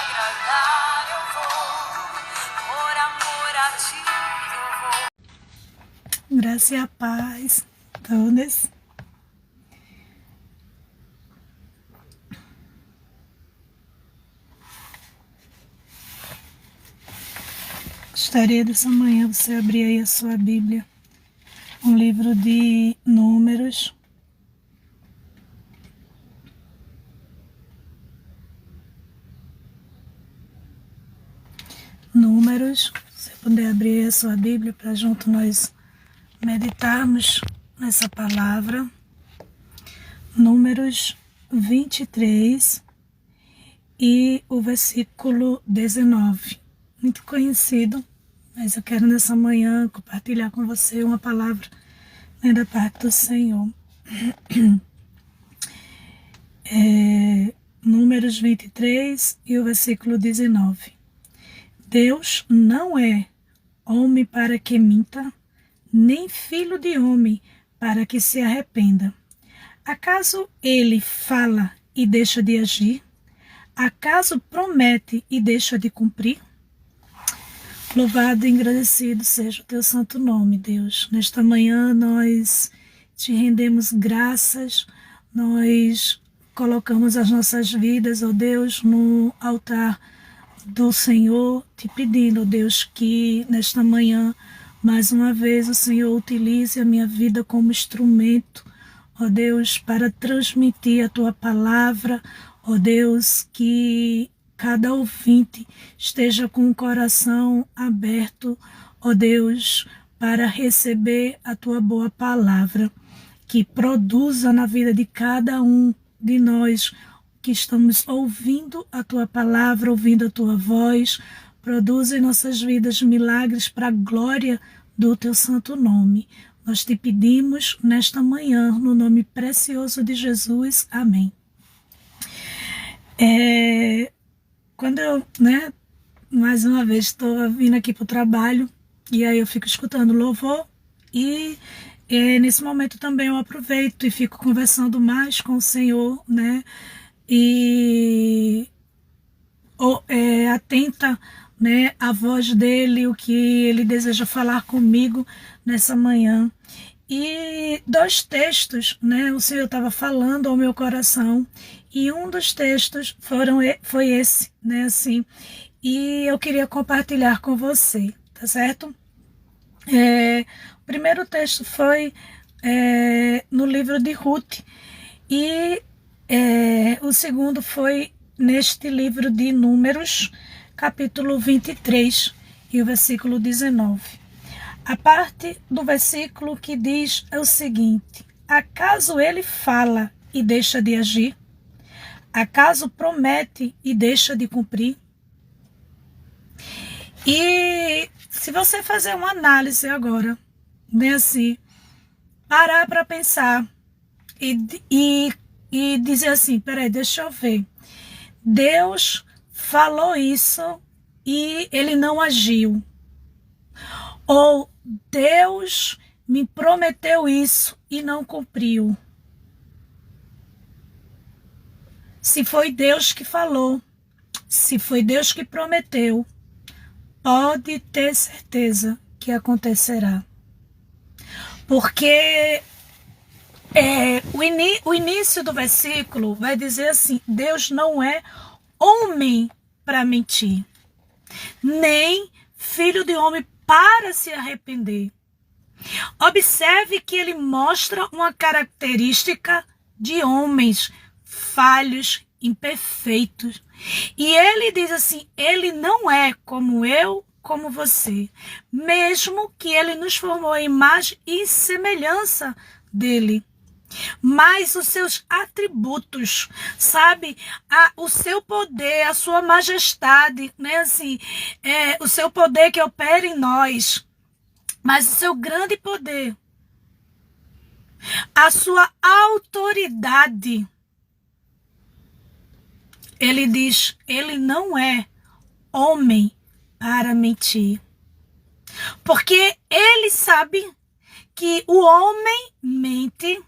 agradar eu vou, por amor a ti eu vou. Graça e a paz, todas. Gostaria dessa manhã você abrir aí a sua Bíblia, um livro de Números. Números, se você puder abrir a sua Bíblia para junto nós meditarmos nessa palavra. Números 23 e o versículo 19. Muito conhecido, mas eu quero nessa manhã compartilhar com você uma palavra da parte do Senhor. Números 23 e o versículo 19. Deus não é homem para que minta, nem filho de homem para que se arrependa. Acaso ele fala e deixa de agir? Acaso promete e deixa de cumprir? Louvado e agradecido seja o teu santo nome, Deus. Nesta manhã nós te rendemos graças, nós colocamos as nossas vidas, ó Deus, no altar do Senhor, te pedindo, ó Deus, que nesta manhã, mais uma vez, o Senhor utilize a minha vida como instrumento, ó Deus, para transmitir a tua palavra, ó Deus, que cada ouvinte esteja com o coração aberto, ó Deus, para receber a tua boa palavra, que produza na vida de cada um de nós que estamos ouvindo a tua palavra, ouvindo a tua voz, produza em nossas vidas milagres para a glória do teu santo nome. Nós te pedimos nesta manhã, no nome precioso de Jesus. Amém. Quando eu, mais uma vez estou vindo aqui para o trabalho, e aí eu fico escutando louvor, e nesse momento também eu aproveito e fico conversando mais com o Senhor, e atenta, a voz dele, o que ele deseja falar comigo nessa manhã. E dois textos, o Senhor estava falando ao meu coração, e um dos textos foi esse, e eu queria compartilhar com você, tá certo? O primeiro texto foi no livro de Ruth, e o segundo foi neste livro de Números, capítulo 23, e o versículo 19. A parte do versículo que diz é o seguinte: acaso ele fala e deixa de agir? Acaso promete e deixa de cumprir? E se você fazer uma análise agora, parar para pensar e dizer assim, peraí, deixa eu ver. Deus falou isso e ele não agiu. Ou Deus me prometeu isso e não cumpriu. Se foi Deus que falou, se foi Deus que prometeu, pode ter certeza que acontecerá. Porque o início do versículo vai dizer assim: Deus não é homem para mentir, nem filho de homem para se arrepender. Observe que ele mostra uma característica de homens falhos, imperfeitos. E ele diz assim: ele não é como eu, como você, mesmo que ele nos formou em imagem e semelhança dele. Mas os seus atributos, o seu poder, a sua majestade, o seu poder que opera em nós, mas o seu grande poder, a sua autoridade, ele diz, ele não é homem para mentir. Porque ele sabe que o homem mente,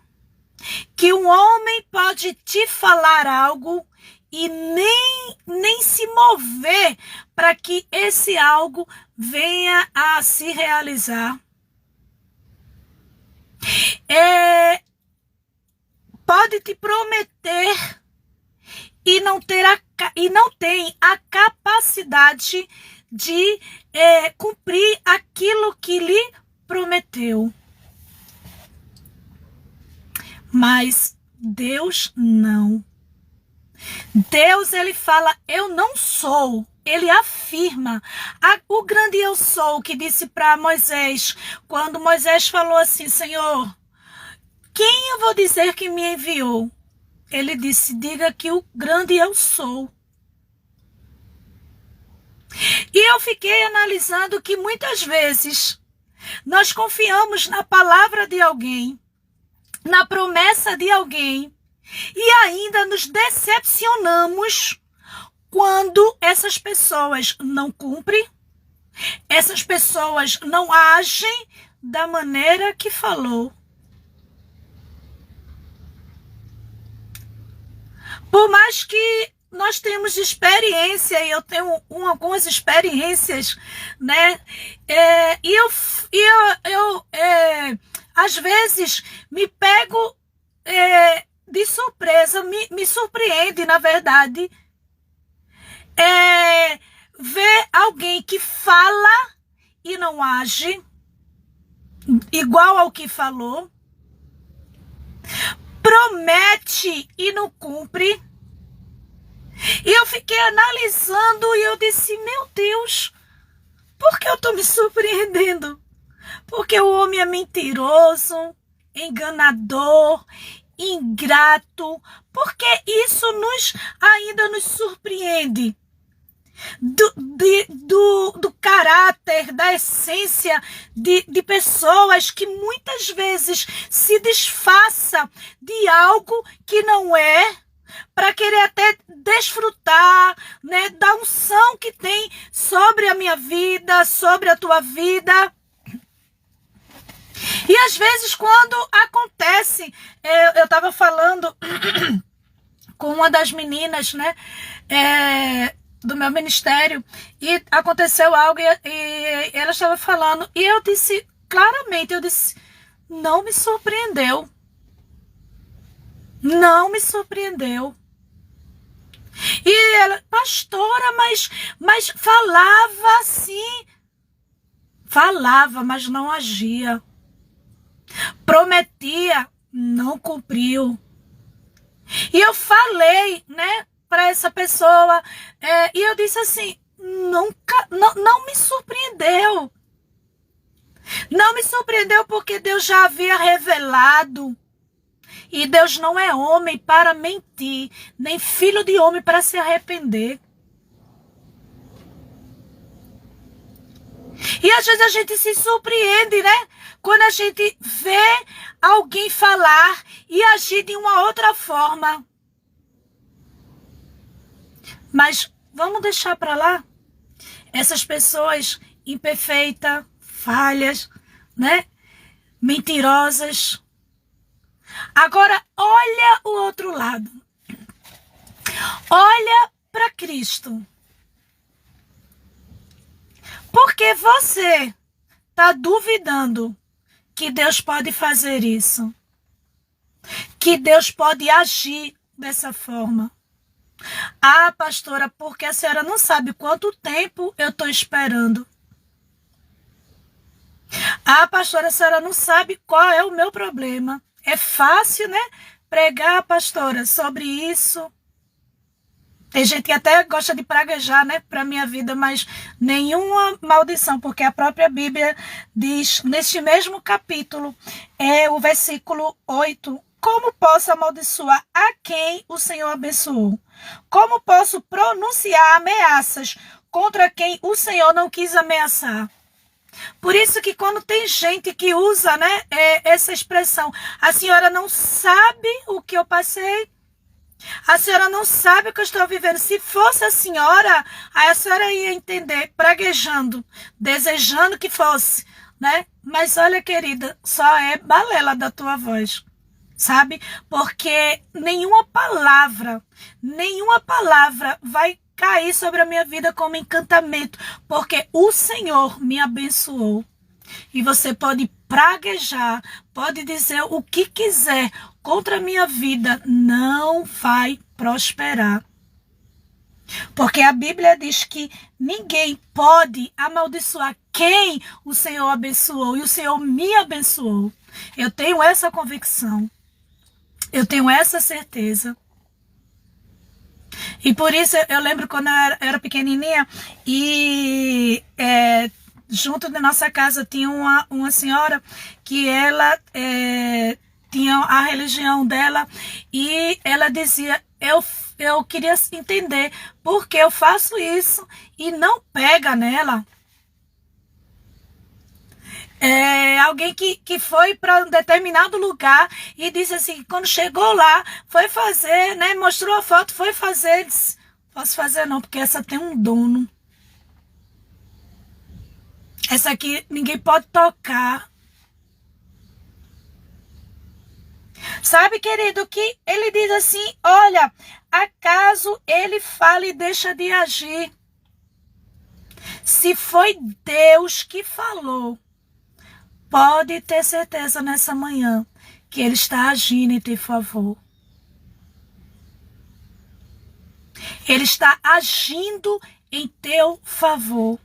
que um homem pode te falar algo e nem se mover para que esse algo venha a se realizar. Pode te prometer e não tem a capacidade de cumprir aquilo que lhe prometeu. Mas Deus não. Deus, ele fala, eu não sou. Ele afirma. O grande eu sou que disse para Moisés, quando Moisés falou assim, Senhor, quem eu vou dizer que me enviou? Ele disse, diga que o grande eu sou. E eu fiquei analisando que muitas vezes nós confiamos na palavra de alguém, na promessa de alguém, e ainda nos decepcionamos quando essas pessoas não cumprem, essas pessoas não agem da maneira que falou. Por mais que nós temos experiência, e eu tenho algumas experiências, né? Eu às vezes me pego de surpresa, me surpreende, na verdade, ver alguém que fala e não age igual ao que falou, promete e não cumpre. E eu fiquei analisando e eu disse, meu Deus, por que eu estou me surpreendendo? Porque o homem é mentiroso, enganador, ingrato. Porque isso ainda nos surpreende. Do caráter, da essência de pessoas que muitas vezes se disfarça de algo que não é, para querer até desfrutar, né, da unção que tem sobre a minha vida, sobre a tua vida. E às vezes quando acontece, eu estava falando com uma das meninas, né, do meu ministério, e aconteceu algo e ela estava falando, e eu disse claramente, não me surpreendeu. Não me surpreendeu. E ela, pastora, mas falava assim. Falava, mas não agia. Prometia, não cumpriu. E eu falei, né, para essa pessoa, e eu disse assim, não me surpreendeu. Não me surpreendeu porque Deus já havia revelado. E Deus não é homem para mentir, nem filho de homem para se arrepender. E às vezes a gente se surpreende, né? Quando a gente vê alguém falar e agir de uma outra forma. Mas vamos deixar para lá essas pessoas imperfeitas, falhas, né? Mentirosas. Agora, olha o outro lado. Olha para Cristo. Porque você está duvidando que Deus pode fazer isso. Que Deus pode agir dessa forma. Ah, pastora, porque a senhora não sabe quanto tempo eu estou esperando. Ah, pastora, a senhora não sabe qual é o meu problema. É fácil, né, pregar, pastora, sobre isso. Tem gente que até gosta de praguejar, né, para a minha vida, mas nenhuma maldição, porque a própria Bíblia diz, neste mesmo capítulo, o versículo 8, como posso amaldiçoar a quem o Senhor abençoou? Como posso pronunciar ameaças contra quem o Senhor não quis ameaçar? Por isso que quando tem gente que usa, né, essa expressão, a senhora não sabe o que eu passei, a senhora não sabe o que eu estou vivendo. Se fosse a senhora, aí a senhora ia entender, praguejando, desejando que fosse, né? Mas olha, querida, só é balela da tua voz. sabe? Porque nenhuma palavra vai cair sobre a minha vida como encantamento, porque o Senhor me abençoou. E você pode praguejar, pode dizer o que quiser contra a minha vida, não vai prosperar. Porque a Bíblia diz que ninguém pode amaldiçoar quem o Senhor abençoou, e o Senhor me abençoou. Eu tenho essa convicção, eu tenho essa certeza. E por isso eu lembro quando eu era pequenininha e junto da nossa casa tinha uma senhora que ela tinha a religião dela e ela dizia, eu queria entender por que eu faço isso e não pega nela. Alguém que foi para um determinado lugar e disse assim, quando chegou lá, foi fazer, né? Mostrou a foto, foi fazer, disse, posso fazer não, porque essa tem um dono. Essa aqui ninguém pode tocar. Sabe, querido, que ele diz assim, olha, acaso ele fala e deixa de agir? Se foi Deus que falou, pode ter certeza nessa manhã que Ele está agindo em teu favor. Ele está agindo em teu favor.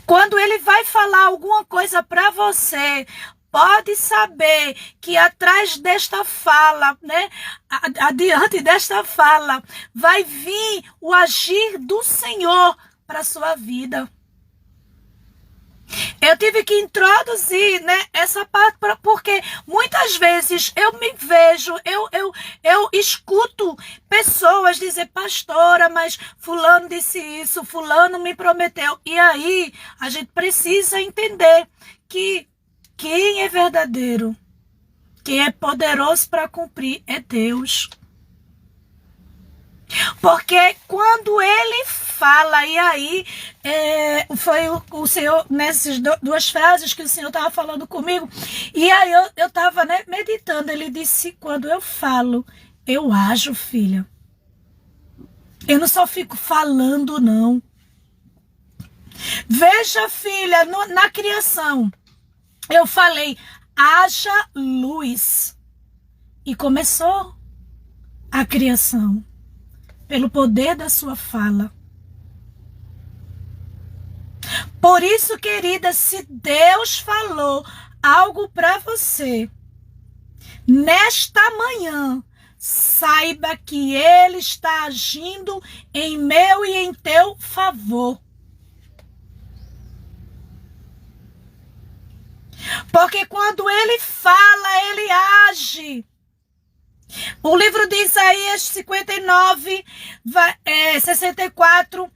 Quando Ele vai falar alguma coisa para você, pode saber que atrás desta fala, né, adiante desta fala, vai vir o agir do Senhor para a sua vida. Eu tive que introduzir, né, essa parte, porque muitas vezes eu me vejo, eu escuto pessoas dizer, pastora, mas fulano disse isso, fulano me prometeu. E aí a gente precisa entender que quem é verdadeiro, quem é poderoso para cumprir é Deus. Porque quando Ele fala, e aí foi o Senhor, nessas duas frases que o Senhor estava falando comigo, e aí eu estava, né, meditando, Ele disse, quando eu falo, eu ajo, filha. Eu não só fico falando, não. Veja, filha, na criação, eu falei, haja luz. E começou a criação. Pelo poder da sua fala. Por isso, querida, se Deus falou algo para você, nesta manhã, saiba que Ele está agindo em meu e em teu favor. Porque quando Ele fala, Ele age. O livro de Isaías 59, 64,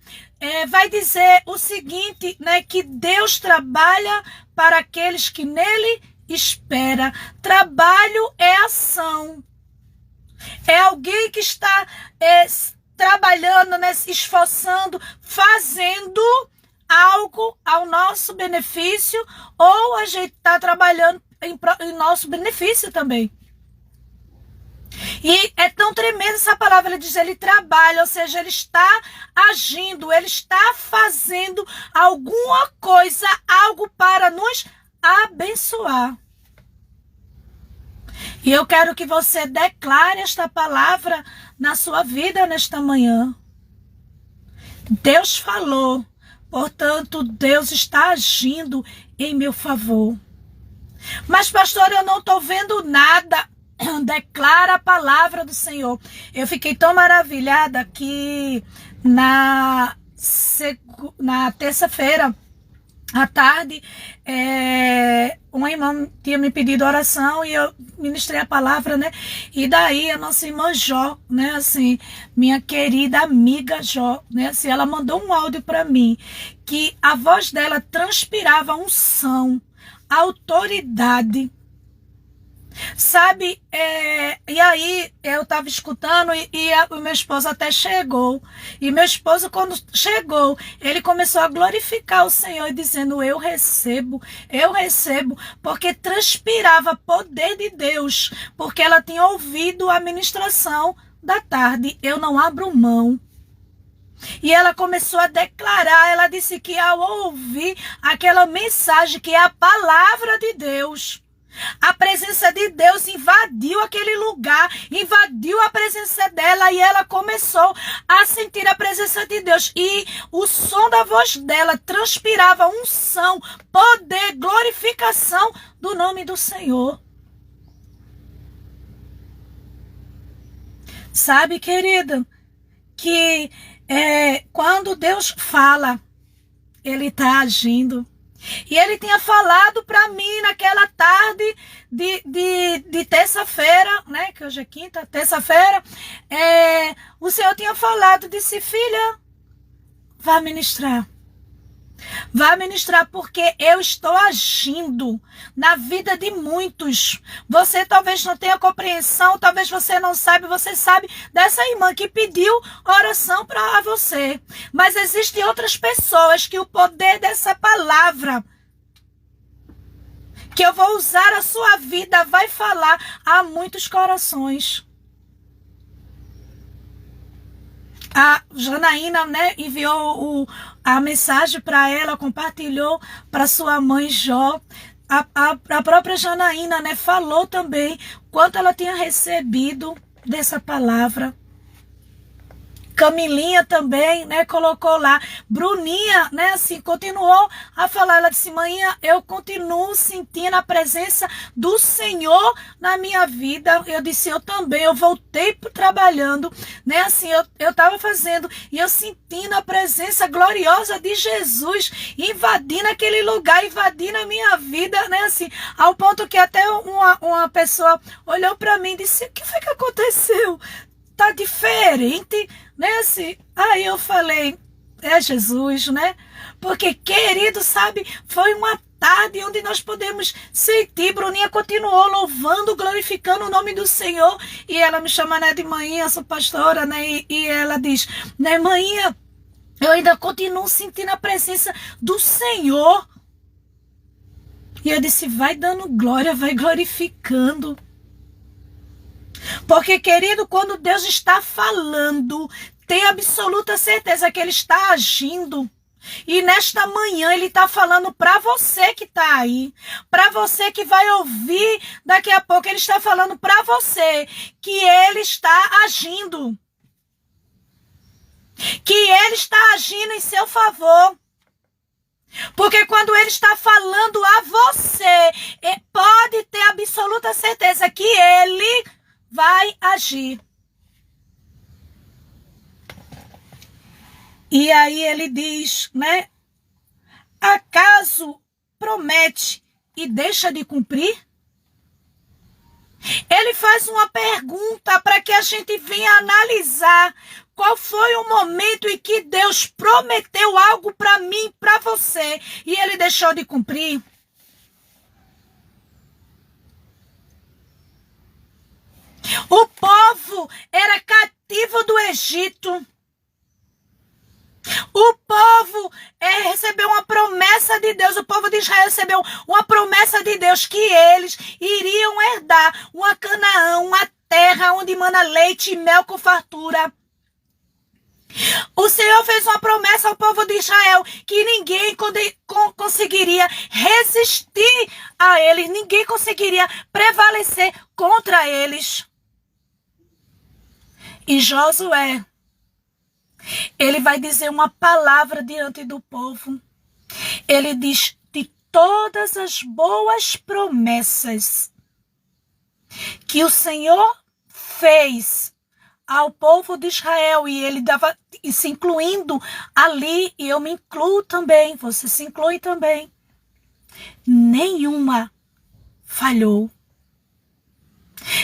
vai dizer o seguinte, né, que Deus trabalha para aqueles que nele esperam. Trabalho é ação. É alguém que está trabalhando, né, se esforçando, fazendo algo ao nosso benefício, ou a gente está trabalhando em nosso benefício também. E é tão tremenda essa palavra, ele diz, ele trabalha, ou seja, ele está agindo, ele está fazendo alguma coisa, algo para nos abençoar. E eu quero que você declare esta palavra na sua vida nesta manhã. Deus falou, portanto, Deus está agindo em meu favor. Mas, pastor, eu não estou vendo nada. Declara a palavra do Senhor. Eu fiquei tão maravilhada que na terça-feira à tarde uma irmã tinha me pedido oração e eu ministrei a palavra, né? E daí a nossa irmã Jó, né? Assim, minha querida amiga Jó, né? Assim, ela mandou um áudio para mim que a voz dela transpirava unção, autoridade. Sabe, e aí eu estava escutando o meu esposo até chegou. E meu esposo, quando chegou, ele começou a glorificar o Senhor, dizendo: eu recebo, porque transpirava poder de Deus, porque ela tinha ouvido a ministração da tarde. Eu não abro mão. E ela começou a declarar, ela disse que ao ouvir aquela mensagem, que é a palavra de Deus, a presença de Deus invadiu aquele lugar, invadiu a presença dela, e ela começou a sentir a presença de Deus. E o som da voz dela transpirava unção, poder, glorificação do nome do Senhor. Sabe, querida, que quando Deus fala, Ele está agindo. E Ele tinha falado para mim naquela tarde de terça-feira, né? Que hoje é quinta, terça-feira. O Senhor tinha falado, disse: filha, vá ministrar. Vá ministrar, porque eu estou agindo na vida de muitos. Você talvez não tenha compreensão, talvez você não saiba, você sabe dessa irmã que pediu oração para você. Mas existem outras pessoas que o poder dessa palavra que eu vou usar a sua vida vai falar a muitos corações. A Janaína, né, enviou a mensagem para ela, compartilhou para sua mãe Jó. A própria Janaína, né, falou também quanto ela tinha recebido dessa palavra. Camilinha também, né, colocou lá. Bruninha, né, assim, continuou a falar. Ela disse: manhã, eu continuo sentindo a presença do Senhor na minha vida. Eu disse: eu também, eu voltei trabalhando, né, assim, eu estava fazendo, e eu sentindo a presença gloriosa de Jesus invadindo aquele lugar, invadindo a minha vida, né, assim, ao ponto que até uma pessoa olhou para mim e disse: o que foi que aconteceu? Tá diferente, né? Assim, aí eu falei: é Jesus, né? Porque, querido, sabe, foi uma tarde onde nós podemos sentir. Bruninha continuou louvando, glorificando o nome do Senhor, e ela me chama, né, de manhã, sou pastora, né? E ela diz, né, manhã, eu ainda continuo sentindo a presença do Senhor. E eu disse: vai dando glória, vai glorificando. Porque, querido, quando Deus está falando, tem absoluta certeza que Ele está agindo. E nesta manhã Ele está falando para você que está aí, para você que vai ouvir daqui a pouco. Ele está falando para você que Ele está agindo, que Ele está agindo em seu favor. Porque quando Ele está falando a você, pode ter absoluta certeza que Ele vai agir. E aí ele diz, né? Acaso promete e deixa de cumprir? Ele faz uma pergunta para que a gente venha analisar qual foi o momento em que Deus prometeu algo para mim, para você, e Ele deixou de cumprir. O povo era cativo do Egito. O povo recebeu uma promessa de Deus. O povo de Israel recebeu uma promessa de Deus que eles iriam herdar uma Canaã, uma terra onde mana leite e mel com fartura. O Senhor fez uma promessa ao povo de Israel que ninguém conseguiria resistir a eles, ninguém conseguiria prevalecer contra eles. E Josué, ele vai dizer uma palavra diante do povo. Ele diz: de todas as boas promessas que o Senhor fez ao povo de Israel, e ele dava, se incluindo ali, e eu me incluo também, você se inclui também, nenhuma falhou.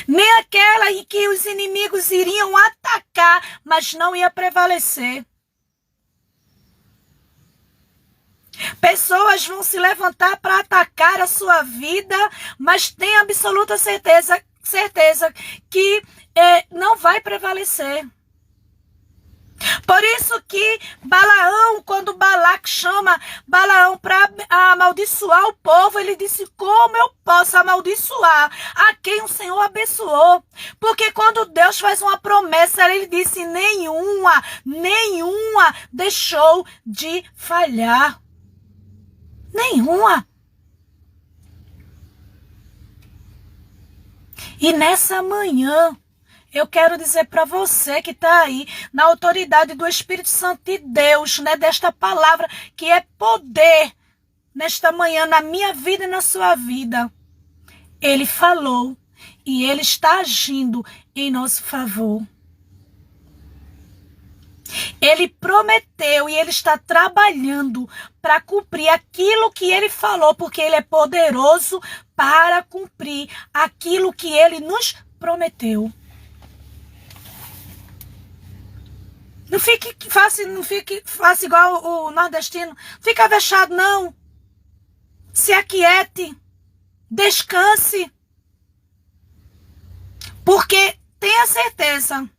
Nem aquela em que os inimigos iriam atacar, mas não ia prevalecer. Pessoas vão se levantar para atacar a sua vida, mas tenha absoluta certeza, certeza que não vai prevalecer. Por isso que Balaão, quando Balaque chama Balaão para amaldiçoar o povo, ele disse: como eu posso amaldiçoar a quem o Senhor abençoou? Porque quando Deus faz uma promessa, ele disse: nenhuma deixou de falhar. Nenhuma. E nessa manhã, eu quero dizer para você que está aí, na autoridade do Espírito Santo de Deus, né, desta palavra, que é poder, nesta manhã, na minha vida e na sua vida. Ele falou e ele está agindo em nosso favor. Ele prometeu e ele está trabalhando para cumprir aquilo que ele falou, porque ele é poderoso para cumprir aquilo que ele nos prometeu. Não fique fácil igual o nordestino. Fica vexado, não. Se aquiete. Descanse. Porque tenha certeza.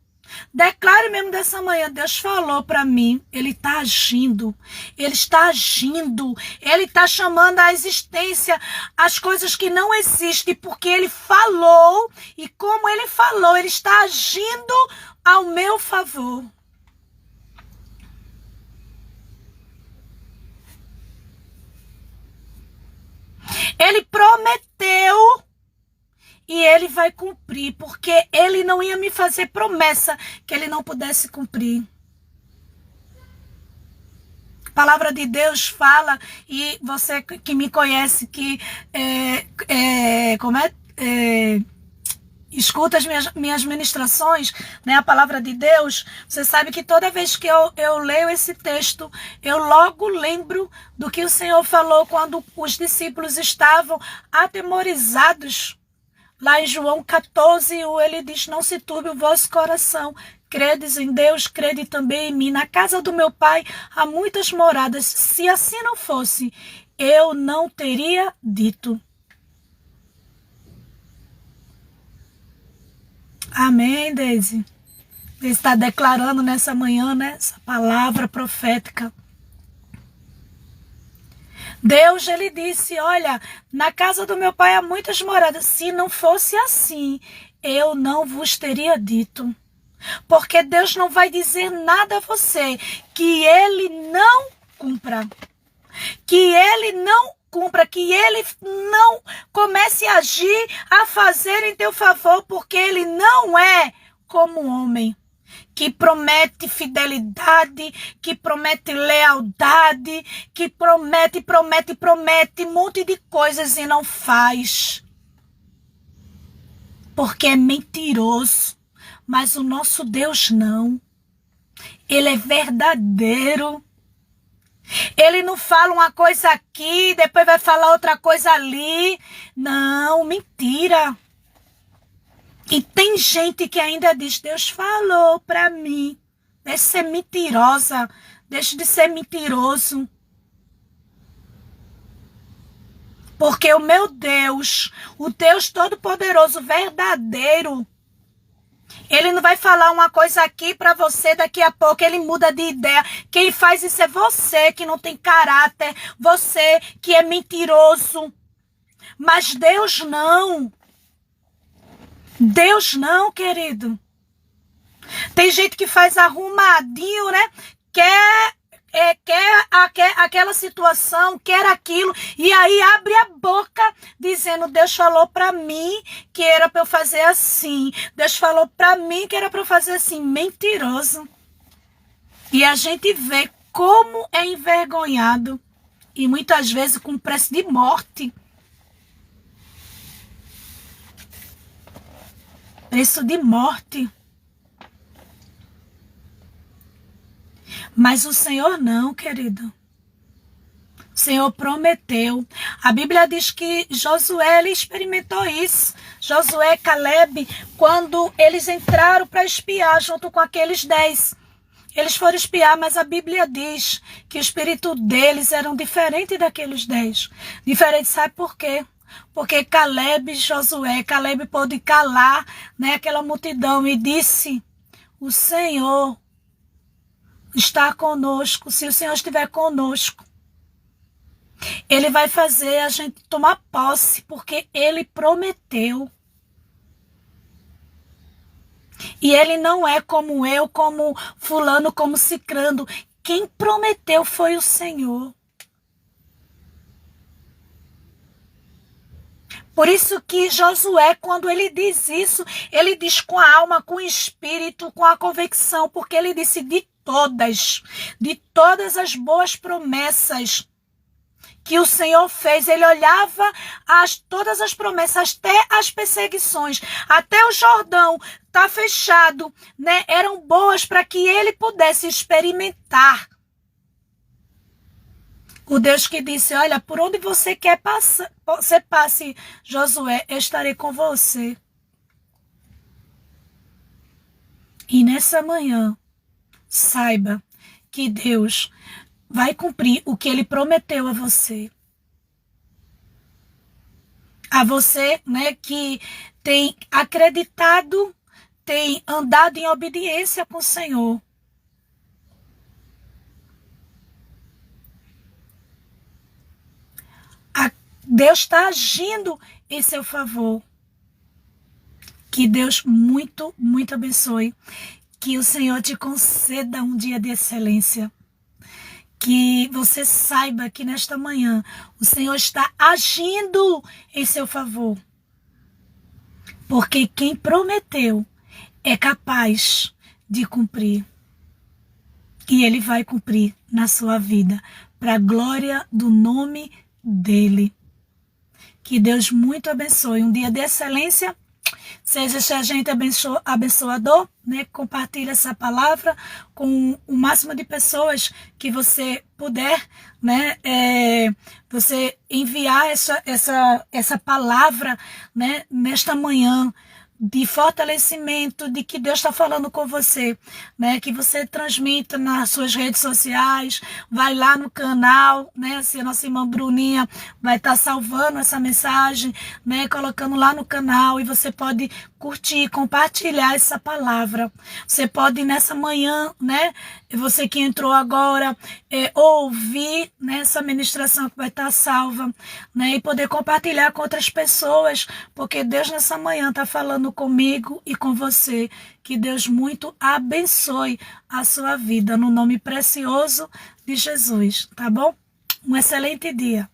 Declare mesmo dessa manhã. Deus falou para mim. Ele está agindo. Ele está agindo. Ele está chamando à existência as coisas que não existem. Porque ele falou. E como ele falou, ele está agindo ao meu favor. Ele prometeu e ele vai cumprir, porque ele não ia me fazer promessa que ele não pudesse cumprir. A palavra de Deus fala, e você que me conhece, que escuta as minhas ministrações, né, a palavra de Deus, você sabe que toda vez que eu leio esse texto, eu logo lembro do que o Senhor falou quando os discípulos estavam atemorizados. Lá em João 14, ele diz: não se turbe o vosso coração, credes em Deus, crede também em mim. Na casa do meu pai há muitas moradas, se assim não fosse, eu não teria dito. Amém, Deise? Deise está declarando nessa manhã, né, essa palavra profética. Deus, ele disse: olha, na casa do meu pai há muitas moradas. Se não fosse assim, eu não vos teria dito. Porque Deus não vai dizer nada a você que ele não cumpra. Que ele não cumpra, que ele não comece a agir, a fazer em teu favor, porque ele não é como um homem que promete fidelidade, que promete lealdade, que promete um monte de coisas e não faz. Porque é mentiroso. Mas o nosso Deus não. Ele é verdadeiro. Ele não fala uma coisa aqui, depois vai falar outra coisa ali. Não, mentira. E tem gente que ainda diz: Deus falou para mim. Deixa de ser mentirosa. Deixa de ser mentiroso. Porque o meu Deus, o Deus Todo-Poderoso, verdadeiro, ele não vai falar uma coisa aqui para você, daqui a pouco ele muda de ideia. Quem faz isso é você que não tem caráter, você que é mentiroso. Mas Deus não. Deus não, querido. Tem gente que faz arrumadinho, né? Quer aquela situação, quer aquilo, e aí abre a boca dizendo: Deus falou para mim que era para eu fazer assim. Deus falou para mim que era para eu fazer assim. Mentiroso. E a gente vê como é envergonhado, e muitas vezes com preço de morte. Preço de morte. Mas o Senhor não, querido. O Senhor prometeu. A Bíblia diz que Josué, ele experimentou isso. Josué e Caleb, quando eles entraram para espiar junto com aqueles 10. Eles foram espiar, mas a Bíblia diz que o espírito deles era diferente daqueles 10. Diferente, sabe por quê? porque Caleb e Josué, Caleb pôde calar, né, aquela multidão e disse: o Senhor está conosco. Se o Senhor estiver conosco, Ele vai fazer a gente tomar posse, porque Ele prometeu. E Ele não é como eu, como fulano, como cicrano. Quem prometeu foi o Senhor. Por isso que Josué, quando ele diz isso, ele diz com a alma, com o espírito, com a convicção, porque ele disse de todas as boas promessas que o Senhor fez, ele olhava todas as promessas, até as perseguições, até o Jordão tá fechado, né? Eram boas para que ele pudesse experimentar o Deus que disse: olha, por onde você quer passar, você passe, Josué, eu estarei com você. E nessa manhã, saiba que Deus vai cumprir o que Ele prometeu a você. A você, né, que tem acreditado, tem andado em obediência com o Senhor. Deus está agindo em seu favor. Que Deus muito, muito abençoe. Que o Senhor te conceda um dia de excelência. Que você saiba que nesta manhã o Senhor está agindo em seu favor. Porque quem prometeu é capaz de cumprir. E Ele vai cumprir na sua vida, para a glória do nome dEle. Que Deus muito abençoe. Um dia de excelência. Seja esse agente abençoador, né? Compartilhe essa palavra com o máximo de pessoas que você puder, né? Você enviar essa palavra, né? Nesta manhã de fortalecimento, de que Deus está falando com você, né? Que você transmita nas suas redes sociais, vai lá no canal, né? Se a nossa irmã Bruninha vai estar salvando essa mensagem, né? Colocando lá no canal, e você pode curtir, compartilhar essa palavra. Você pode nessa manhã, né? Você que entrou agora, ouvir, né, essa ministração que vai estar salva, né? E poder compartilhar com outras pessoas, porque Deus nessa manhã está falando comigo e com você. Que Deus muito abençoe a sua vida, no nome precioso de Jesus, tá bom? Um excelente dia.